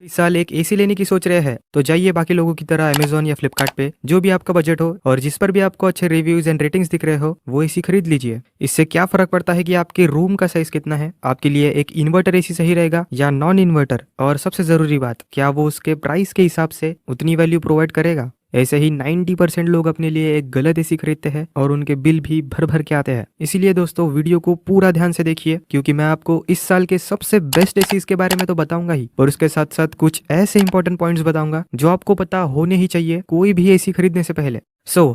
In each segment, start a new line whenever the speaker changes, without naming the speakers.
इस साल एक एसी लेने की सोच रहे हैं तो जाइए बाकी लोगों की तरह अमेजोन या फ्लिपकार्ट पे जो भी आपका बजट हो और जिस पर भी आपको अच्छे रिव्यूज एंड रेटिंग्स दिख रहे हो वो एसी खरीद लीजिए। इससे क्या फर्क पड़ता है कि आपके रूम का साइज कितना है, आपके लिए एक इन्वर्टर एसी सही रहेगा या नॉन इन्वर्टर, और सबसे जरूरी बात, क्या वो उसके प्राइस के हिसाब से उतनी वैल्यू प्रोवाइड करेगा। ऐसे ही 90% लोग अपने लिए एक गलत एसी खरीदते हैं और उनके बिल भी भर भर के आते हैं। इसीलिए दोस्तों वीडियो को पूरा ध्यान से देखिए, क्योंकि मैं आपको इस साल के सबसे बेस्ट एसीज के बारे में तो बताऊंगा ही, और उसके साथ साथ कुछ ऐसे इंपॉर्टेंट पॉइंट्स बताऊंगा जो आपको पता होने ही चाहिए कोई भी एसी खरीदने से पहले।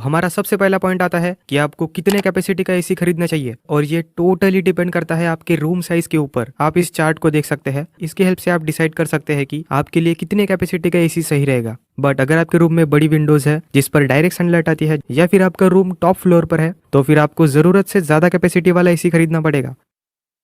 हमारा सबसे पहला पॉइंट आता है कि आपको कितने कैपेसिटी का एसी खरीदना चाहिए, और ये टोटली डिपेंड करता है आपके रूम साइज के ऊपर। आप इस चार्ट को देख सकते हैं, इसकी हेल्प से आप डिसाइड कर सकते हैं कि आपके लिए कितने कैपेसिटी का एसी सही रहेगा। बट अगर आपके रूम में बड़ी विंडोज है जिस पर डायरेक्ट सनलाइट आती है, या फिर आपका रूम टॉप फ्लोर पर है, तो फिर आपको जरूरत से ज्यादा कैपेसिटी वाला एसी खरीदना पड़ेगा।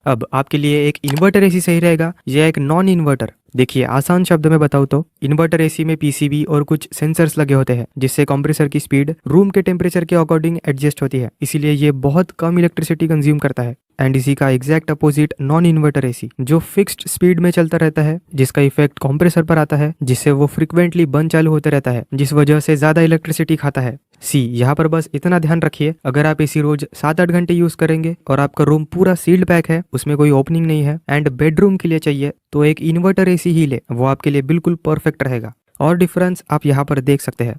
अब आपके लिए एक इन्वर्टर एसी सही रहेगा या एक नॉन इन्वर्टर? देखिए, आसान शब्द में बताऊं तो इन्वर्टर एसी में पीसीबी और कुछ सेंसर्स लगे होते हैं जिससे कंप्रेसर की स्पीड रूम के टेम्परेचर के अकॉर्डिंग एडजस्ट होती है, इसीलिए ये बहुत कम इलेक्ट्रिसिटी कंज्यूम करता है। एंड इसी का exact opposite non inverter AC, जो फिक्स्ड स्पीड में चलता रहता है, जिसका इफेक्ट कंप्रेसर पर आता है, जिससे वो फ्रिक्वेंटली बंद चालू होते रहता है, जिस वजह से ज्यादा इलेक्ट्रिसिटी खाता है। यहाँ पर बस इतना ध्यान रखिए, अगर आप एसी रोज 7-8 घंटे यूज करेंगे और आपका रूम पूरा सील्ड पैक है, उसमें कोई ओपनिंग नहीं है, एंड बेडरूम के लिए चाहिए, तो एक इन्वर्टर एसी ही ले, वो आपके लिए बिल्कुल परफेक्ट रहेगा। और डिफरेंस आप यहाँ पर देख सकते हैं।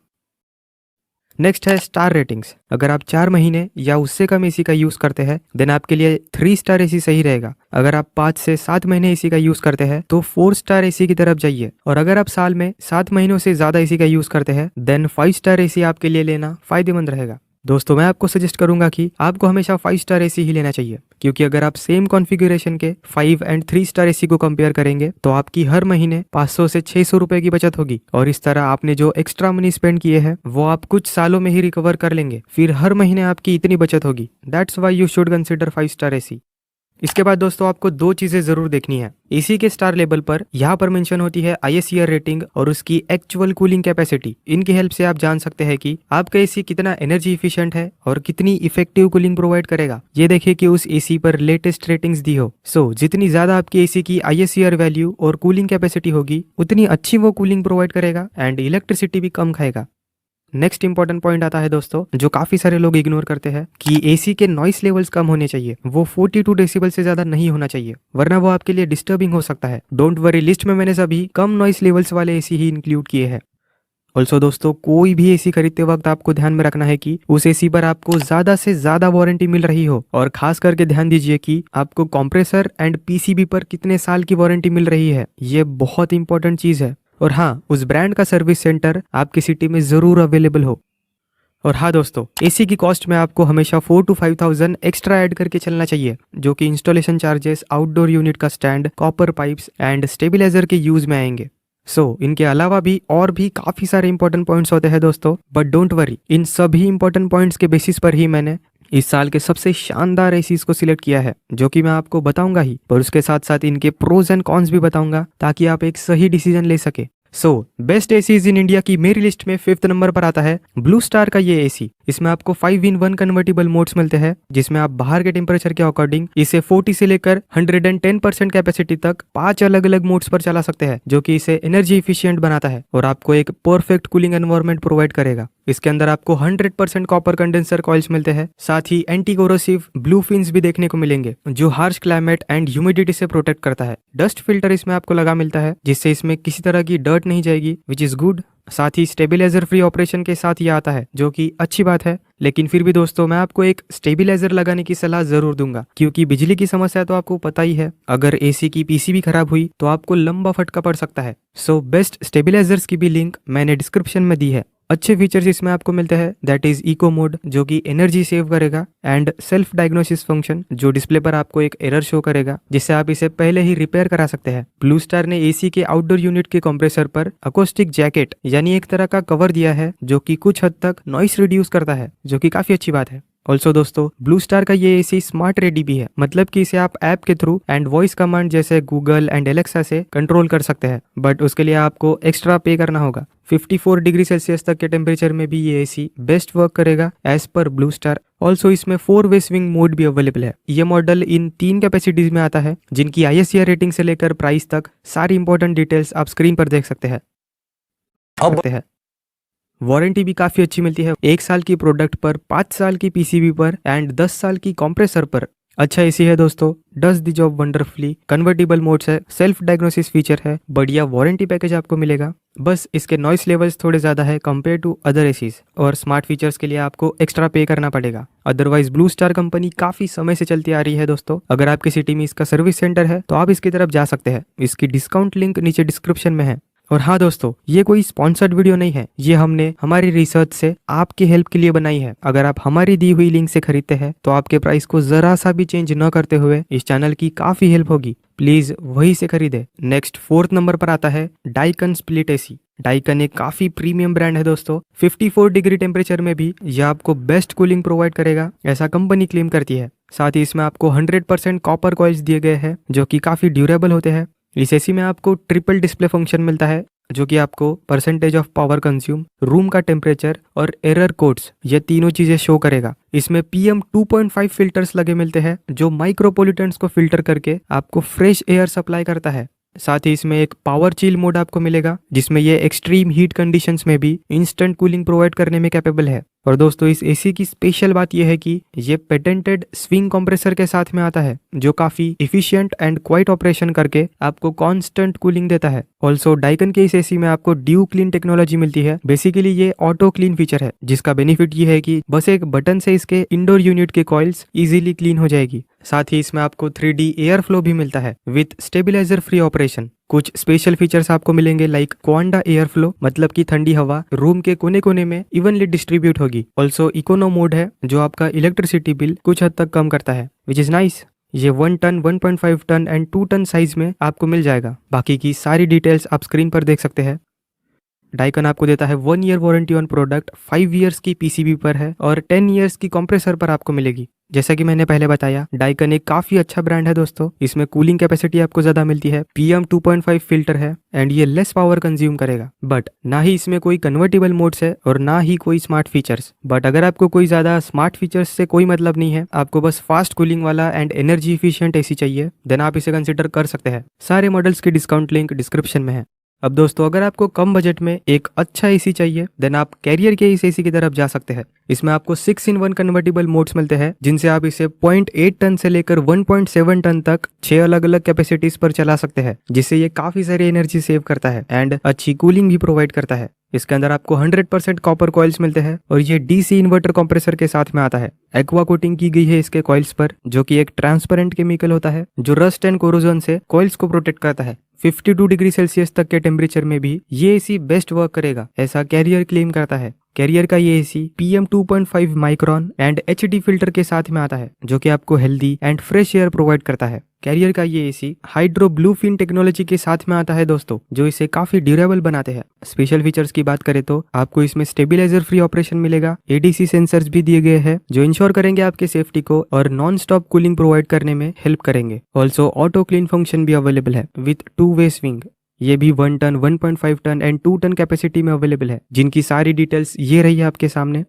नेक्स्ट है स्टार रेटिंग्स। अगर आप 4 महीने या उससे कम एसी का यूज करते हैं देन आपके लिए 3 स्टार एसी सही रहेगा। अगर आप 5 से 7 महीने एसी का यूज करते हैं तो 4 स्टार एसी की तरफ जाइए, और अगर आप साल में 7 महीनों से ज्यादा एसी का यूज करते हैं देन 5 स्टार एसी आपके लिए लेना फायदेमंद रहेगा। दोस्तों, मैं आपको सजेस्ट करूंगा कि आपको हमेशा 5 स्टार एसी ही लेना चाहिए, क्योंकि अगर आप सेम कॉन्फ़िगरेशन के 5 एंड 3 स्टार एसी को कंपेयर करेंगे तो आपकी हर महीने 500 से 600 रुपए की बचत होगी, और इस तरह आपने जो एक्स्ट्रा मनी स्पेंड किए हैं वो आप कुछ सालों में ही रिकवर कर लेंगे। फिर हर महीने आपकी इतनी बचत होगी। That's why you should consider 5 star AC. इसके बाद दोस्तों आपको 2 चीजें जरूर देखनी है। एसी के स्टार लेवल पर यहाँ पर मेंशन होती है आईएसईआर रेटिंग और उसकी एक्चुअल कूलिंग कैपेसिटी। इनकी हेल्प से आप जान सकते हैं कि आपका एसी कितना एनर्जी इफिशिएंट है और कितनी इफेक्टिव कूलिंग प्रोवाइड करेगा। ये देखिए कि उस एसी पर लेटेस्ट रेटिंग्स दी हो। जितनी ज्यादा आपकी एसी की आईएसईआर वैल्यू और कूलिंग कैपेसिटी होगी उतनी अच्छी वो कूलिंग प्रोवाइड करेगा एंड इलेक्ट्रिसिटी भी कम खाएगा। नेक्स्ट इंपॉर्टेंट पॉइंट आता है दोस्तों, जो काफी सारे लोग इग्नोर करते हैं, कि एसी के नॉइस लेवल्स कम होने चाहिए। वो 42 डेसिबल से ज्यादा नहीं होना चाहिए, वरना वो आपके लिए डिस्टर्बिंग हो सकता है। डोंट वरी, लिस्ट में मैंने सभी कम नॉइस लेवल्स वाले एसी ही इंक्लूड किए हैं। ऑल्सो दोस्तों, कोई भी एसी खरीदते वक्त आपको ध्यान में रखना है कि उस एसी पर आपको ज्यादा से ज्यादा वारंटी मिल रही हो, और खास करके ध्यान दीजिए कि आपको कंप्रेसर एंड पीसीबी पर कितने साल की वारंटी मिल रही है। ये बहुत इंपॉर्टेंट चीज है। और हाँ, उस ब्रांड का सर्विस सेंटर आपकी सिटी में जरूर अवेलेबल हो। और हाँ दोस्तों, एसी की कॉस्ट में आपको हमेशा 4 to 5,000 एक्स्ट्रा ऐड करके चलना चाहिए, जो कि इंस्टॉलेशन चार्जेस, आउटडोर यूनिट का stand, copper pipes and stabiliser के यूज में आएंगे। इनके अलावा भी और भी काफी सारे इंपॉर्टेंट पॉइंट्स होते हैं दोस्तों, बट डोंट वरी, इन सभी इंपॉर्टेंट पॉइंट्स के बेसिस पर ही मैंने इस साल के सबसे शानदार एसीज को सिलेक्ट किया है, जो कि मैं आपको बताऊंगा ही, पर उसके साथ साथ इनके प्रोज एंड कॉन्स भी बताऊंगा ताकि आप एक सही डिसीजन ले सके। बेस्ट एसीज इन इंडिया की मेरी लिस्ट में 5th नंबर पर आता है ब्लू स्टार का ये एसी। इसमें आपको 5-in-1 कन्वर्टेबल मोड्स मिलते हैं, जिसमें आप बाहर के टेम्परेचर के अकॉर्डिंग इसे 40 से लेकर 110% कैपेसिटी तक 5 अलग अलग मोड्स पर चला सकते हैं, जो कि इसे एनर्जी इफिशिएंट बनाता है और आपको एक परफेक्ट कूलिंग एनवायरनमेंट प्रोवाइड करेगा। इसके अंदर आपको 100% कॉपर कंडेंसर कॉइल्स मिलते हैं, साथ ही एंटी कोरोसिव ब्लू फिन्स भी देखने को मिलेंगे, जो हार्श क्लाइमेट एंड ह्यूमिडिटी से प्रोटेक्ट करता है। डस्ट फिल्टर इसमें आपको लगा मिलता है, जिससे इसमें किसी तरह की डर्ट नहीं जाएगी, विच इज गुड। साथ ही स्टेबिलाईजर फ्री ऑपरेशन के साथ ये आता है, जो कि अच्छी बात है। लेकिन फिर भी दोस्तों, मैं आपको एक स्टेबिलाईजर लगाने की सलाह जरूर दूंगा, क्योंकि बिजली की समस्या तो आपको पता ही है। अगर एसी की पीसीबी खराब हुई तो आपको लंबा फटका पड़ सकता है। बेस्ट स्टेबिलाईजर्स की भी लिंक मैंने डिस्क्रिप्शन में दी है। अच्छे फीचर्स इसमें आपको मिलते हैं, दैट इज इको मोड, जो कि एनर्जी सेव करेगा, एंड सेल्फ डायग्नोसिस फंक्शन, जो डिस्प्ले पर आपको एक एरर शो करेगा, जिससे आप इसे पहले ही रिपेयर करा सकते हैं। ब्लू स्टार ने एसी के आउटडोर यूनिट के कंप्रेसर पर अकोस्टिक जैकेट यानी एक तरह का कवर दिया है, जो कि कुछ हद तक नॉइस रिड्यूस करता है, जो कि काफी अच्छी बात है। ऑल्सो दोस्तों ब्लू स्टार का ये एसी स्मार्ट रेडी भी है, मतलब कि इसे आप ऐप के थ्रू एंड वॉइस कमांड जैसे गूगल एंड एलेक्सा से कंट्रोल कर सकते हैं, बट उसके लिए आपको एक्स्ट्रा पे करना होगा। 54 डिग्री सेल्सियस तक के टेम्परेचर में भी ये एसी बेस्ट वर्क करेगा as per blue star. Also इसमें 4-वे स्विंग मोड भी अवेलेबल है। ये मॉडल इन 3 कैपेसिटीज में आता है, जिनकी ISCR रेटिंग से लेकर प्राइस तक सारी इंपॉर्टेंट डिटेल्स आप स्क्रीन पर देख सकते हैं। वारंटी भी काफी अच्छी मिलती है, 1 साल की प्रोडक्ट पर, 5 साल की PCB पर एंड 10 साल की कंप्रेसर पर। अच्छा एसी है दोस्तों, does the job wonderfully, convertible modes है, सेल्फ डायग्नोसिस फीचर है, बढ़िया वारंटी पैकेज आपको मिलेगा। बस इसके नॉइस लेवल्स थोड़े ज्यादा है कंपेयर टू अदर एसीज, और स्मार्ट फीचर्स के लिए आपको एक्स्ट्रा पे करना पड़ेगा। अदरवाइज ब्लू स्टार कंपनी काफी समय से चलती आ रही है दोस्तों। अगर आपकी सिटी में इसका सर्विस सेंटर है तो आप इसकी तरफ जा सकते हैं। इसकी डिस्काउंट लिंक नीचे डिस्क्रिप्शन में है। और हाँ दोस्तों, ये कोई स्पॉन्सर्ड वीडियो नहीं है, ये हमने हमारी रिसर्च से आपकी हेल्प के लिए बनाई है। अगर आप हमारी दी हुई लिंक से खरीदते हैं तो आपके प्राइस को जरा सा भी चेंज न करते हुए इस चैनल की काफी हेल्प होगी। प्लीज वही से खरीदे। नेक्स्ट 4th नंबर पर आता है डाइकन स्प्लिट एसी। डाइकन एक काफी प्रीमियम ब्रांड है दोस्तों। 54 डिग्री टेम्परेचर में भी यह आपको बेस्ट कूलिंग प्रोवाइड करेगा, ऐसा कंपनी क्लेम करती है। साथ ही इसमें आपको 100% कॉपर कॉइल्स दिए गए हैं जो कि काफी ड्यूरेबल होते हैं। इस एसी में आपको ट्रिपल डिस्प्ले फंक्शन मिलता है, जो कि आपको percentage of power consume, room का टेम्परेचर और एरर कोड्स, ये तीनों चीजें शो करेगा। इसमें PM 2.5 फिल्टर्स लगे मिलते हैं जो माइक्रोपोल्यूटेंट्स को फिल्टर करके आपको फ्रेश एयर सप्लाई करता है। साथ ही इसमें एक पावर चिल मोड आपको मिलेगा, जिसमें ये एक्सट्रीम हीट कंडीशंस में भी इंस्टेंट कूलिंग प्रोवाइड करने में कैपेबल है। और दोस्तों इस एसी की स्पेशल बात यह है कि ये पेटेंटेड स्विंग कंप्रेसर के साथ में आता है, जो काफी इफिशिएंट एंड क्वाइट ऑपरेशन करके आपको कांस्टेंट कूलिंग देता है। ऑल्सो डाइकन के इस एसी में आपको ड्यू क्लीन टेक्नोलॉजी मिलती है। बेसिकली ये ऑटो क्लीन फीचर है, जिसका बेनिफिट ये है कि बस एक बटन से इसके इंडोर यूनिट के कॉइल्स इजीली क्लीन हो जाएगी। साथ ही इसमें आपको 3D एयर फ्लो भी मिलता है विथ स्टेबिलाईजर फ्री ऑपरेशन। कुछ स्पेशल फीचर्स आपको मिलेंगे लाइक क्वांडा एयर फ्लो, मतलब कि ठंडी हवा रूम के कोने कोने में इवनली डिस्ट्रीब्यूट होगी। ऑल्सो इकोनो मोड है, जो आपका इलेक्ट्रिसिटी बिल कुछ हद तक कम करता है, विच इज नाइस। ये 1 ton, 1.5 ton and 2 ton size में आपको मिल जाएगा। बाकी की सारी डिटेल्स आप स्क्रीन पर देख सकते हैं। डाइकन आपको देता है 1 year warranty on product, 5 years की PCB पर है और 10 ईयर्स की कंप्रेसर पर आपको मिलेगी। जैसा कि मैंने पहले बताया, डाइकन एक काफी अच्छा ब्रांड है दोस्तों। इसमें कूलिंग कैपेसिटी आपको ज्यादा मिलती है, PM 2.5 फिल्टर है एंड ये लेस पावर कंज्यूम करेगा। बट ना ही इसमें कोई कन्वर्टेबल मोड्स है और ना ही कोई स्मार्ट फीचर्स। बट अगर आपको कोई ज्यादा स्मार्ट फीचर्स से कोई मतलब नहीं है, आपको बस फास्ट कूलिंग वाला एंड एनर्जी इफिशिएंट एसी चाहिए, देन आप इसे कंसिडर कर सकते हैं। सारे मॉडल्स की डिस्काउंट लिंक डिस्क्रिप्शन में है। अब दोस्तों अगर आपको कम बजट में एक अच्छा एसी चाहिए, देन आप कैरियर के इस एसी की तरफ जा सकते हैं। इसमें आपको 6-in-1 कन्वर्टेबल मोड्स मिलते हैं, जिनसे आप इसे 0.8 टन से लेकर 1.7 टन तक 6 अलग अलग कैपेसिटीज पर चला सकते हैं, जिससे ये काफी सारी एनर्जी सेव करता है एंड अच्छी कूलिंग भी प्रोवाइड करता है। इसके अंदर आपको 100% कॉपर कॉइल्स मिलते हैं और ये DC इन्वर्टर कंप्रेसर के साथ में आता है। एक्वा कोटिंग की गई है इसके कॉइल्स पर, जो कि एक ट्रांसपेरेंट केमिकल होता है जो रस्ट एंड कोरोजन से कॉइल्स को प्रोटेक्ट करता है। 52 डिग्री सेल्सियस तक के टेम्परेचर में भी ये एसी बेस्ट वर्क करेगा, ऐसा कैरियर क्लेम करता है। कैरियर का ये AC PM 2.5 micron and HD filter के साथ में आता है, जो कि आपको healthy and fresh air provide करता है। कैरियर का ये एसी हाइड्रो ब्लूफिन टेक्नोलॉजी के साथ में आता है दोस्तों, जो इसे काफी ड्यूरेबल बनाते हैं। स्पेशल फीचर्स की बात करें तो आपको इसमें स्टेबिलाईजर फ्री ऑपरेशन मिलेगा, ADC सेंसर्स भी दिए गए हैं जो इंश्योर करेंगे आपके सेफ्टी को और नॉन स्टॉप कूलिंग प्रोवाइड करने में हेल्प करेंगे। ऑल्सो ऑटो क्लीन फंक्शन भी अवेलेबल है विथ 2-वे स्विंग। ये भी 1 ton, 1.5 ton and 2 ton capacity में अवेलेबल है, जिनकी सारी डिटेल्स ये रही है आपके सामने।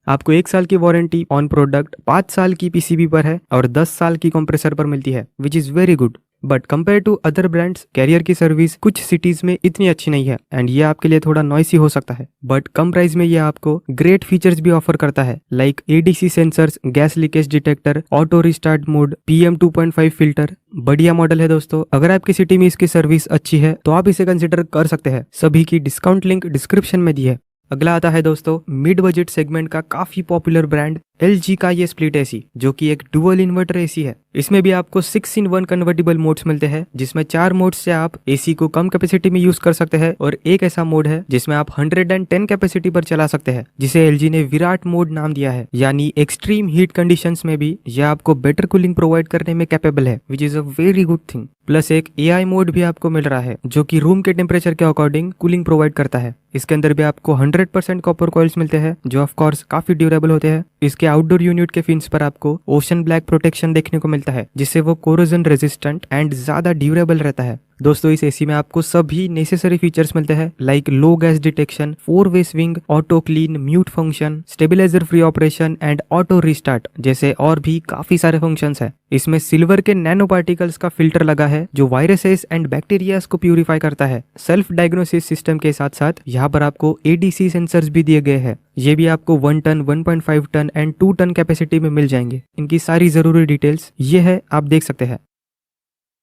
आपको 1 साल की वारंटी ऑन प्रोडक्ट, 5 साल की PCB पर है और 10 साल की कंप्रेसर पर मिलती है, which is very good. But compare to other brands, carrier की सर्विस कुछ सिटीज में इतनी अच्छी नहीं है एंड ये आपके लिए थोड़ा नॉइसी हो सकता है। बट कम प्राइस में ये आपको ग्रेट फीचर्स भी ऑफर करता है, like ADC sensors, gas leakage detector, auto restart mode, PM 2.5 filter. बढ़िया मॉडल है दोस्तों। अगर आपकी सिटी में इसकी सर्विस अच्छी है तो आप इसे कंसिडर कर सकते हैं। सभी की डिस्काउंट लिंक डिस्क्रिप्शन में दी है। अगला आता है दोस्तों मिड बजट सेगमेंट का काफी पॉपुलर ब्रांड LG का ये स्प्लिट एसी, जो कि एक डुअल इन्वर्टर एसी है। इसमें भी आपको 6-in-1 कन्वर्टेबल मोड्स मिलते हैं, जिसमें 4 मोड्स से आप एसी को कम कैपेसिटी में यूज कर सकते हैं और एक ऐसा मोड है जिसमें आप 110 कैपेसिटी पर चला सकते हैं, जिसे LG ने विराट मोड नाम दिया है। यानी एक्सट्रीम हीट कंडीशंस में भी यह आपको बेटर कूलिंग प्रोवाइड करने में कैपेबल है, which is a very good thing. Plus एक AI मोड भी आपको मिल रहा है, जो कि रूम के टेम्परेचर के अकॉर्डिंग कूलिंग प्रोवाइड करता है। इसके अंदर भी आपको 100% कॉपर कॉइल्स मिलते हैं, जो ऑफ कोर्स काफी ड्यूरेबल होते हैं। इसके इसके आउटडोर यूनिट के फिन्स पर आपको ओशन ब्लैक प्रोटेक्शन देखने को मिलता है, जिससे वो कोरोजन रेजिस्टेंट एंड ज्यादा ड्यूरेबल रहता है। दोस्तों इस एसी में आपको सभी नेसेसरी फीचर्स मिलते हैं, लाइक लो गैस डिटेक्शन, 4-वे swing, auto clean, mute function, stabiliser free operation and auto restart जैसे और भी काफी सारे फंक्शंस है। इसमें सिल्वर के नैनो पार्टिकल्स का फिल्टर लगा है जो वायरसेस एंड बैक्टीरियाज को प्यूरिफाई करता है। सेल्फ डायग्नोसिस सिस्टम के साथ साथ यहाँ पर आपको ADC सेंसर्स भी दिए गए हैं। ये भी आपको 1 ton, 1.5 ton and 2 ton capacity में मिल जाएंगे। इनकी सारी जरूरी डिटेल्स ये है, आप देख सकते हैं।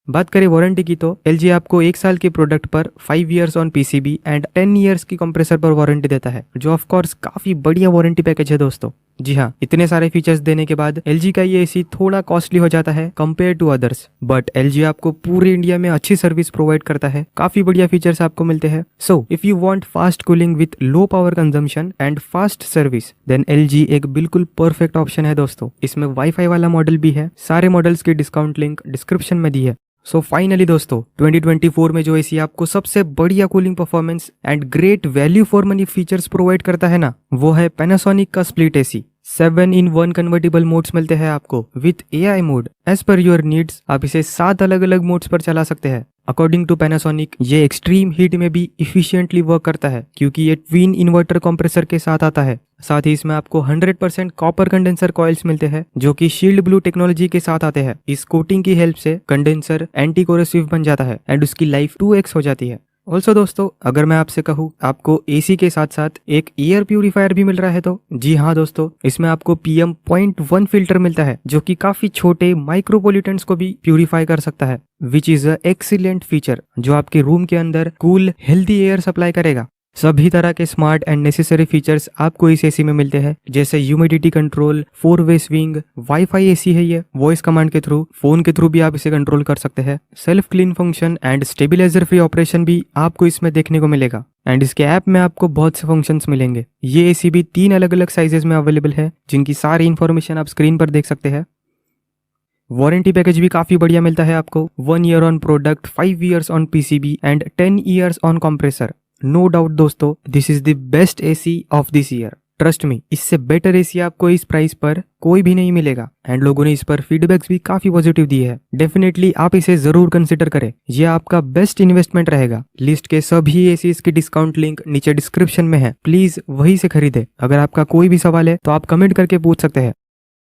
बात करें वारंटी की तो LG आपको 1 साल के प्रोडक्ट पर 5 years on PCB and 10 years की कंप्रेसर पर वारंटी देता है, जो ऑफ कोर्स काफी बढ़िया वारंटी पैकेज है दोस्तों। जी हाँ, इतने सारे फीचर्स देने के बाद LG का ये एसी थोड़ा कॉस्टली हो जाता है compare to others, but LG आपको पूरे इंडिया में अच्छी सर्विस प्रोवाइड करता है, काफी बढ़िया फीचर्स आपको मिलते हैं। So if you want fast cooling with low power consumption and fast service, then LG एक बिल्कुल परफेक्ट ऑप्शन है दोस्तों। इसमें वाईफाई वाला मॉडल भी है, सारे मॉडल्स की डिस्काउंट लिंक डिस्क्रिप्शन में दी है। सो फाइनली दोस्तों 2024 में जो एसी आपको सबसे बढ़िया cooling performance and great value for money features provide करता है ना, वो है पैनासोनिक का split AC. 7-in-1 convertible modes मिलते हैं आपको with AI mode. As per your needs आप इसे 7 अलग अलग मोड्स पर चला सकते हैं। अकॉर्डिंग टू पैनासोनिक ये एक्सट्रीम हीट में भी इफिशिएंटली वर्क करता है, क्योंकि ये ट्विन इन्वर्टर कंप्रेसर के साथ आता है। साथ ही इसमें आपको 100% कॉपर कंडेंसर कॉइल्स मिलते हैं, जो कि शील्ड ब्लू टेक्नोलॉजी के साथ आते हैं। इस कोटिंग की हेल्प से कंडेंसर एंटी कोरोसिव बन जाता है एंड उसकी लाइफ 2x हो जाती है। ऑल्सो दोस्तों अगर मैं आपसे कहूँ आपको एसी के साथ साथ एक एयर प्यूरिफायर भी मिल रहा है तो जी हाँ दोस्तों, इसमें आपको PM.1 फिल्टर मिलता है, जो कि काफी छोटे माइक्रोपोल्यूटेंट्स को भी प्यूरिफाई कर सकता है, which is a excellent feature जो आपके रूम के अंदर कूल हेल्दी एयर सप्लाई करेगा। सभी तरह के स्मार्ट एंड नेसेसरी फीचर्स आपको इस एसी में मिलते हैं, जैसे ह्यूमिडिटी कंट्रोल, 4-वे स्विंग, वाईफाई एसी है ये, वॉइस कमांड के थ्रू, फोन के थ्रू भी आप इसे कंट्रोल कर सकते हैं। Self clean function and stabiliser free operation भी आपको इसमें देखने को मिलेगा एंड इसके ऐप में आपको बहुत से फंक्शंस मिलेंगे। ये एसी भी 3 अलग अलग साइजेस में अवेलेबल है, जिनकी सारी इंफॉर्मेशन आप स्क्रीन पर देख सकते हैं। वारंटी पैकेज भी काफी बढ़िया मिलता है आपको, 1 year on product, 5 years on PCB and 10 years on compressor. No doubt दोस्तों, this is the best AC of this year. Trust me, इससे बेटर एसी आपको इस प्राइस पर कोई भी नहीं मिलेगा एंड लोगों ने इस पर फीडबैक्स भी काफी पॉजिटिव दिए हैं। डेफिनेटली आप इसे जरूर कंसिडर करें, यह आपका बेस्ट इन्वेस्टमेंट रहेगा। लिस्ट के सभी एसीज की डिस्काउंट लिंक नीचे डिस्क्रिप्शन में है, प्लीज वहीं से खरीदे। अगर आपका कोई भी सवाल है तो आप कमेंट करके पूछ सकते हैं।